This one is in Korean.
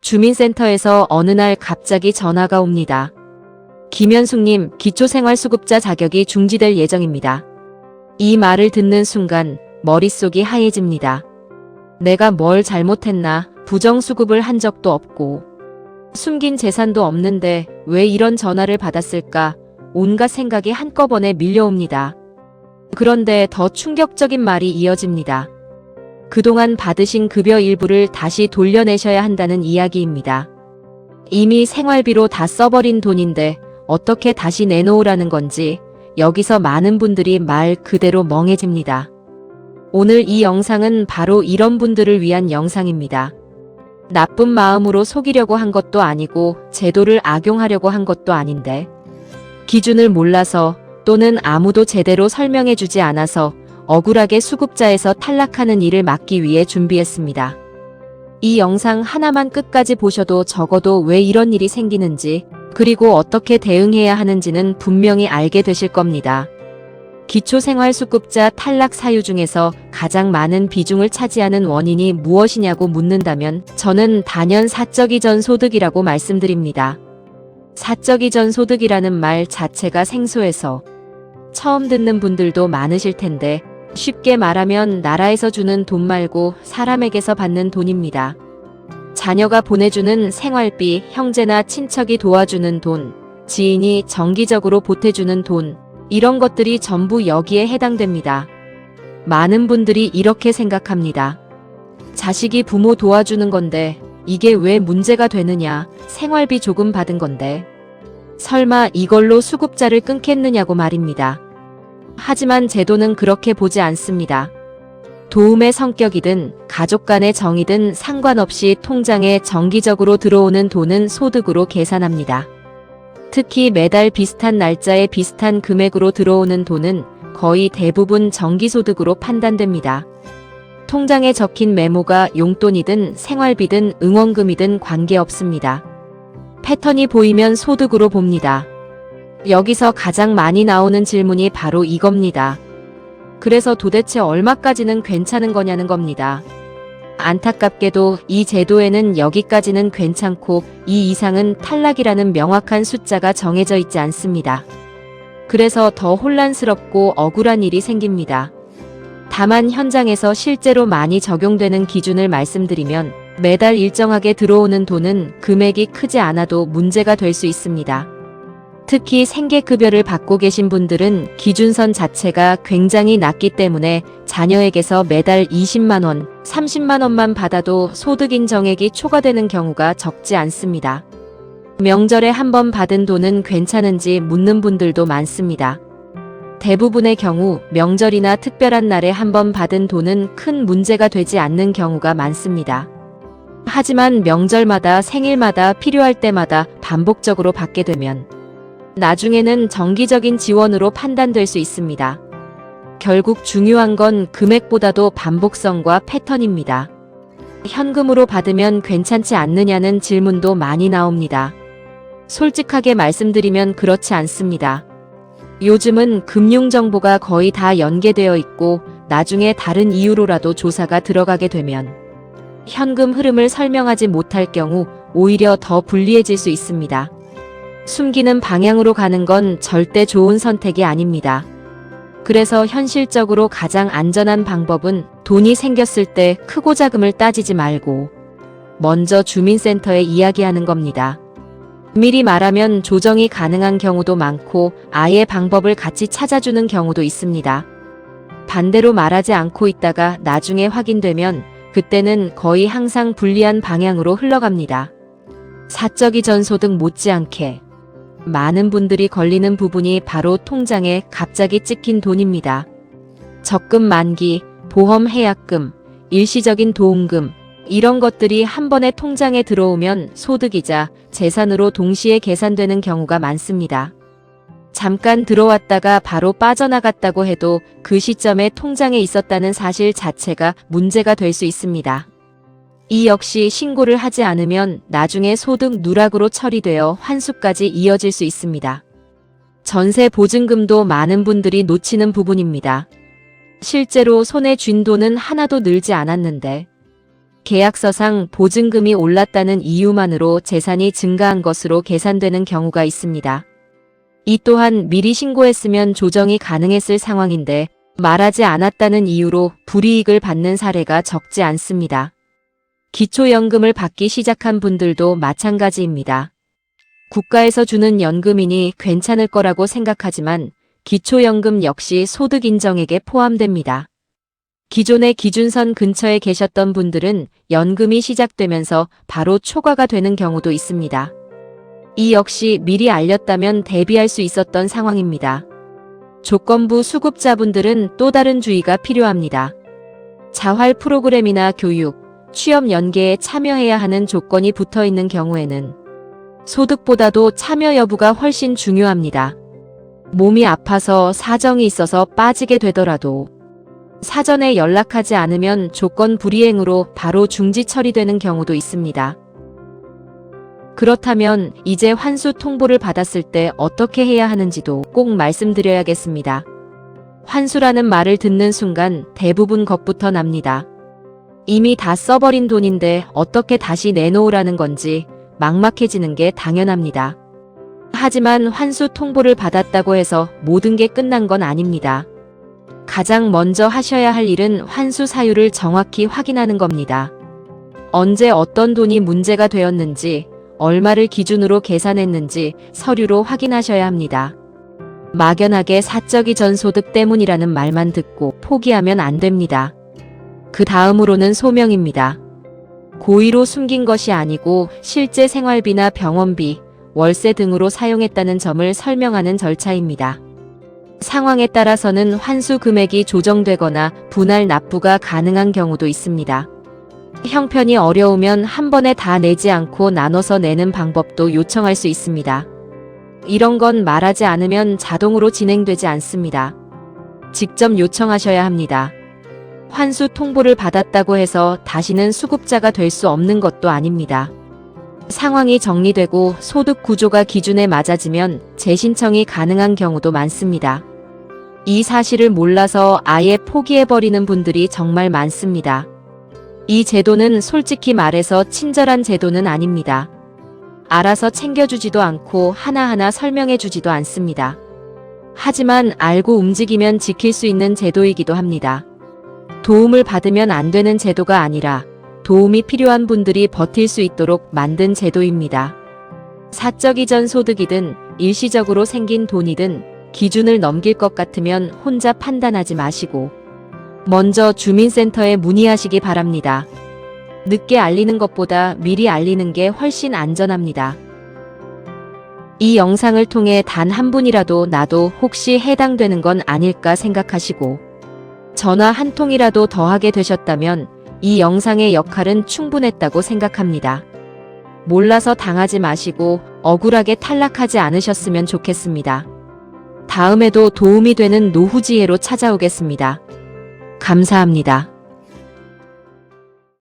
주민센터에서 어느 날 갑자기 전화가 옵니다. 김현숙님, 기초생활수급자 자격이 중지될 예정입니다. 이 말을 듣는 순간 머릿속이 하얘집니다. 내가 뭘 잘못했나, 부정수급을 한 적도 없고 숨긴 재산도 없는데 왜 이런 전화를 받았을까, 온갖 생각이 한꺼번에 밀려옵니다. 그런데 더 충격적인 말이 이어집니다. 그동안 받으신 급여 일부를 다시 돌려내셔야 한다는 이야기입니다. 이미 생활비로 다 써버린 돈인데 어떻게 다시 내놓으라는 건지 여기서 많은 분들이 말 그대로 멍해집니다. 오늘 이 영상은 바로 이런 분들을 위한 영상입니다. 나쁜 마음으로 속이려고 한 것도 아니고 제도를 악용하려고 한 것도 아닌데 기준을 몰라서 또는 아무도 제대로 설명해주지 않아서 억울하게 수급자에서 탈락하는 일을 막기 위해 준비했습니다. 이 영상 하나만 끝까지 보셔도 적어도 왜 이런 일이 생기는지 그리고 어떻게 대응해야 하는지는 분명히 알게 되실 겁니다. 기초생활수급자 탈락 사유 중에서 가장 많은 비중을 차지하는 원인이 무엇이냐고 묻는다면 저는 단연 사적이전 소득이라고 말씀드립니다. 사적이전 소득이라는 말 자체가 생소해서 처음 듣는 분들도 많으실 텐데 쉽게 말하면 나라에서 주는 돈 말고 사람에게서 받는 돈입니다. 자녀가 보내주는 생활비, 형제나 친척이 도와주는 돈, 지인이 정기적으로 보태주는 돈, 이런 것들이 전부 여기에 해당됩니다. 많은 분들이 이렇게 생각합니다. 자식이 부모 도와주는 건데 이게 왜 문제가 되느냐, 생활비 조금 받은 건데 설마 이걸로 수급자를 끊겠느냐고 말입니다. 하지만 제도는 그렇게 보지 않습니다. 도움의 성격이든 가족 간의 정이든 상관없이 통장에 정기적으로 들어오는 돈은 소득으로 계산합니다. 특히 매달 비슷한 날짜에 비슷한 금액으로 들어오는 돈은 거의 대부분 정기소득으로 판단됩니다. 통장에 적힌 메모가 용돈이든 생활비든 응원금이든 관계없습니다. 패턴이 보이면 소득으로 봅니다. 여기서 가장 많이 나오는 질문이 바로 이겁니다. 그래서 도대체 얼마까지는 괜찮은 거냐는 겁니다. 안타깝게도 이 제도에는 여기까지는 괜찮고 이 이상은 탈락이라는 명확한 숫자가 정해져 있지 않습니다. 그래서 더 혼란스럽고 억울한 일이 생깁니다. 다만 현장에서 실제로 많이 적용되는 기준을 말씀드리면 매달 일정하게 들어오는 돈은 금액이 크지 않아도 문제가 될 수 있습니다. 특히 생계급여를 받고 계신 분들은 기준선 자체가 굉장히 낮기 때문에 자녀에게서 매달 20만원, 30만원만 받아도 소득 인정액이 초과되는 경우가 적지 않습니다. 명절에 한 번 받은 돈은 괜찮은지 묻는 분들도 많습니다. 대부분의 경우 명절이나 특별한 날에 한 번 받은 돈은 큰 문제가 되지 않는 경우가 많습니다. 하지만 명절마다 생일마다 필요할 때마다 반복적으로 받게 되면 나중에는 정기적인 지원으로 판단될 수 있습니다. 결국 중요한 건 금액보다도 반복성과 패턴입니다. 현금으로 받으면 괜찮지 않느냐는 질문도 많이 나옵니다. 솔직하게 말씀드리면 그렇지 않습니다. 요즘은 금융정보가 거의 다 연계되어 있고 나중에 다른 이유로라도 조사가 들어가게 되면 현금 흐름을 설명하지 못할 경우 오히려 더 불리해질 수 있습니다. 숨기는 방향으로 가는 건 절대 좋은 선택이 아닙니다. 그래서 현실적으로 가장 안전한 방법은 돈이 생겼을 때 크고 작음을 따지지 말고 먼저 주민센터에 이야기하는 겁니다. 미리 말하면 조정이 가능한 경우도 많고 아예 방법을 같이 찾아주는 경우도 있습니다. 반대로 말하지 않고 있다가 나중에 확인되면 그때는 거의 항상 불리한 방향으로 흘러갑니다. 사적이전 소득 못지않게 많은 분들이 걸리는 부분이 바로 통장에 갑자기 찍힌 돈입니다. 적금 만기, 보험 해약금, 일시적인 도움금, 이런 것들이 한 번에 통장에 들어오면 소득이자 재산으로 동시에 계산되는 경우가 많습니다. 잠깐 들어왔다가 바로 빠져나갔다고 해도 그 시점에 통장에 있었다는 사실 자체가 문제가 될 수 있습니다. 이 역시 신고를 하지 않으면 나중에 소득 누락으로 처리되어 환수까지 이어질 수 있습니다. 전세 보증금도 많은 분들이 놓치는 부분입니다. 실제로 손에 쥔 돈은 하나도 늘지 않았는데 계약서상 보증금이 올랐다는 이유만으로 재산이 증가한 것으로 계산되는 경우가 있습니다. 이 또한 미리 신고했으면 조정이 가능했을 상황인데 말하지 않았다는 이유로 불이익을 받는 사례가 적지 않습니다. 기초연금을 받기 시작한 분들도 마찬가지입니다. 국가에서 주는 연금이니 괜찮을 거라고 생각하지만 기초연금 역시 소득 인정액에 포함됩니다. 기존의 기준선 근처에 계셨던 분들은 연금이 시작되면서 바로 초과가 되는 경우도 있습니다. 이 역시 미리 알렸다면 대비할 수 있었던 상황입니다. 조건부 수급자분들은 또 다른 주의가 필요합니다. 자활 프로그램이나 교육, 취업 연계에 참여해야 하는 조건이 붙어 있는 경우에는 소득보다도 참여 여부가 훨씬 중요합니다. 몸이 아파서 사정이 있어서 빠지게 되더라도 사전에 연락하지 않으면 조건 불이행으로 바로 중지 처리되는 경우도 있습니다. 그렇다면 이제 환수 통보를 받았을 때 어떻게 해야 하는지도 꼭 말씀드려야겠습니다. 환수라는 말을 듣는 순간 대부분 겁부터 납니다. 이미 다 써버린 돈인데 어떻게 다시 내놓으라는 건지 막막해지는 게 당연합니다. 하지만 환수 통보를 받았다고 해서 모든 게 끝난 건 아닙니다. 가장 먼저 하셔야 할 일은 환수 사유를 정확히 확인하는 겁니다. 언제 어떤 돈이 문제가 되었는지, 얼마를 기준으로 계산했는지 서류로 확인하셔야 합니다. 막연하게 사적 이전 소득 때문이라는 말만 듣고 포기하면 안 됩니다. 그 다음으로는 소명입니다. 고의로 숨긴 것이 아니고 실제 생활비나 병원비, 월세 등으로 사용했다는 점을 설명하는 절차입니다. 상황에 따라서는 환수 금액이 조정되거나 분할 납부가 가능한 경우도 있습니다. 형편이 어려우면 한 번에 다 내지 않고 나눠서 내는 방법도 요청할 수 있습니다. 이런 건 말하지 않으면 자동으로 진행되지 않습니다. 직접 요청하셔야 합니다. 환수 통보를 받았다고 해서 다시는 수급자가 될 수 없는 것도 아닙니다. 상황이 정리되고 소득 구조가 기준에 맞아지면 재신청이 가능한 경우도 많습니다. 이 사실을 몰라서 아예 포기해버리는 분들이 정말 많습니다. 이 제도는 솔직히 말해서 친절한 제도는 아닙니다. 알아서 챙겨주지도 않고 하나하나 설명해주지도 않습니다. 하지만 알고 움직이면 지킬 수 있는 제도이기도 합니다. 도움을 받으면 안 되는 제도가 아니라 도움이 필요한 분들이 버틸 수 있도록 만든 제도입니다. 사적 이전 소득이든 일시적으로 생긴 돈이든 기준을 넘길 것 같으면 혼자 판단하지 마시고 먼저 주민센터에 문의하시기 바랍니다. 늦게 알리는 것보다 미리 알리는 게 훨씬 안전합니다. 이 영상을 통해 단 한 분이라도 나도 혹시 해당되는 건 아닐까 생각하시고 전화 한 통이라도 더 하게 되셨다면 이 영상의 역할은 충분했다고 생각합니다. 몰라서 당하지 마시고 억울하게 탈락하지 않으셨으면 좋겠습니다. 다음에도 도움이 되는 노후지혜로 찾아오겠습니다. 감사합니다.